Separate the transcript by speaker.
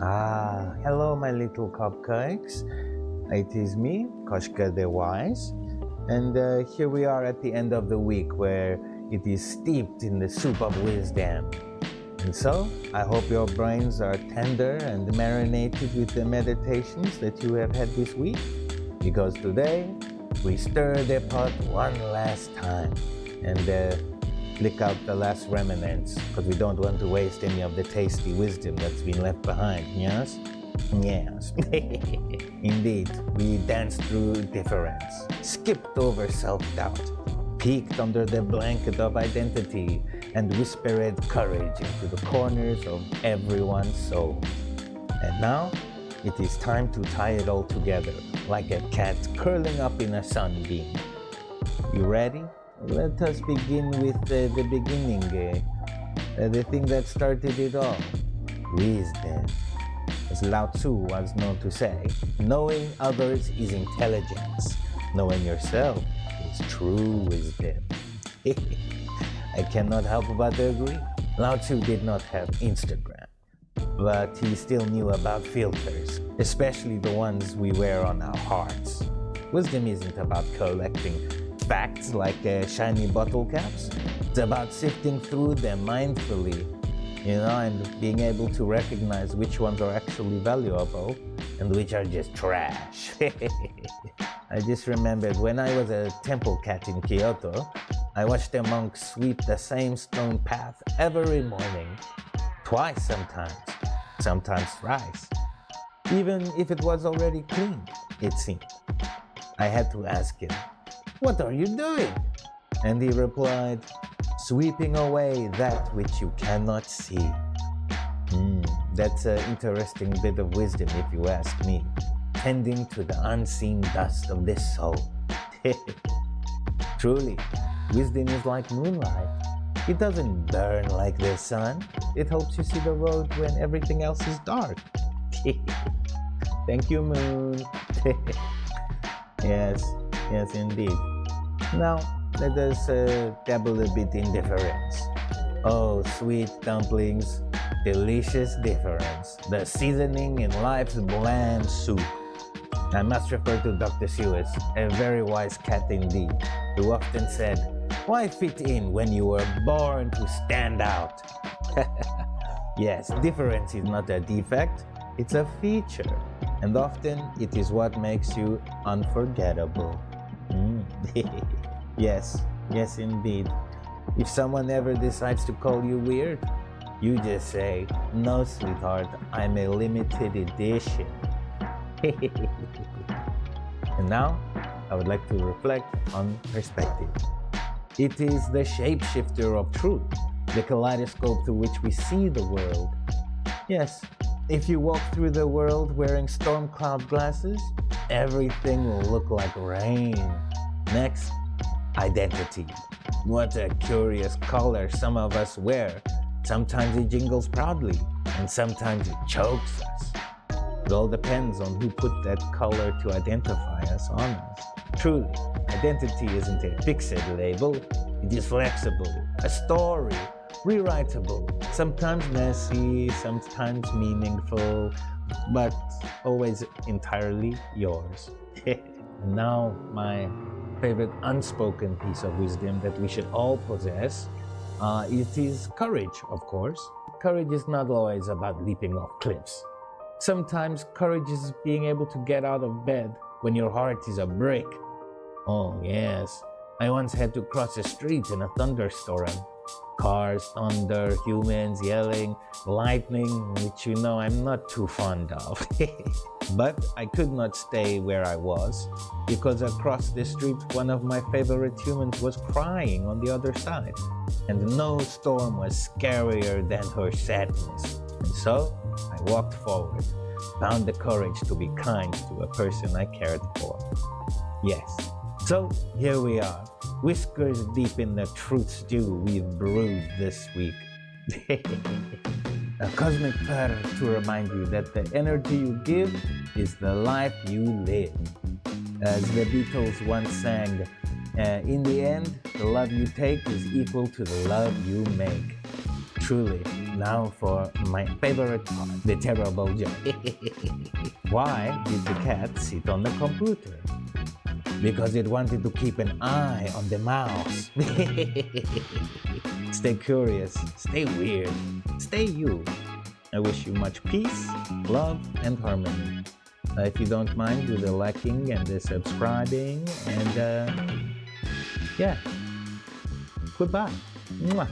Speaker 1: Hello, my little cupcakes. It is me, Koshka the Wise, and here we are at the end of the week where it is steeped in the soup of wisdom. And so, I hope your brains are tender and marinated with the meditations that you have had this week, because today we stir the pot one last time and lick out the last remnants, because we don't want to waste any of the tasty wisdom that's been left behind, yes? Yes. Indeed, we danced through difference, skipped over self-doubt, peeked under the blanket of identity, and whispered courage into the corners of everyone's soul. And now, it is time to tie it all together, like a cat curling up in a sunbeam. You ready? Let us begin with the beginning, the thing that started it all. Wisdom. As Lao Tzu was known to say, knowing others is intelligence. Knowing yourself is true wisdom. I cannot help but agree. Lao Tzu did not have Instagram, but he still knew about filters, especially the ones we wear on our hearts. Wisdom isn't about collecting facts like shiny bottle caps. It's about sifting through them mindfully, and being able to recognize which ones are actually valuable and which are just trash. I just remembered when I was a temple cat in Kyoto, I watched the monks sweep the same stone path every morning, twice sometimes thrice, even if it was already clean, it seemed. I had to ask him, "What are you doing?" And he replied, "Sweeping away that which you cannot see." That's an interesting bit of wisdom if you ask me. Tending to the unseen dust of this soul. Truly, wisdom is like moonlight. It doesn't burn like the sun. It helps you see the road when everything else is dark. Thank you, moon. Yes, indeed. Now, let us dabble a bit in difference. Oh, sweet dumplings, delicious difference. The seasoning in life's bland soup. I must refer to Dr. Seuss, a very wise cat indeed, who often said, "Why fit in when you were born to stand out?" Yes, difference is not a defect, it's a feature. And often it is what makes you unforgettable. Yes, indeed. If someone ever decides to call you weird, you just say, "No, sweetheart, I'm a limited edition." And now, I would like to reflect on perspective. It is the shapeshifter of truth, the kaleidoscope through which we see the world. Yes, if you walk through the world wearing storm cloud glasses, everything will look like rain. Next, identity. What a curious color some of us wear. Sometimes it jingles proudly, and sometimes it chokes us. It all depends on who put that color to identify us on us. Truly, identity isn't a fixed label, it is flexible, a story, rewritable, sometimes messy, sometimes meaningful, but always entirely yours. And now, my favorite unspoken piece of wisdom that we should all possess, it is courage, of course. Courage is not always about leaping off cliffs. Sometimes courage is being able to get out of bed when your heart is a brick. Oh yes, I once had to cross a street in a thunderstorm. Cars, thunder, humans yelling, lightning, which I'm not too fond of. But I could not stay where I was, because across the street one of my favorite humans was crying on the other side. And no storm was scarier than her sadness. And so, I walked forward, found the courage to be kind to a person I cared for. Yes. So, here we are, whiskers deep in the truth stew we've brewed this week. A cosmic prayer to remind you that the energy you give is the life you live. As the Beatles once sang, in the end, the love you take is equal to the love you make. Truly. Now for my favorite part, the terrible joke. Why did the cat sit on the computer? Because it wanted to keep an eye on the mouse. Stay curious, stay weird, stay you. I wish you much peace, love, and harmony. If you don't mind, do the liking and the subscribing, and yeah, goodbye. Mwah.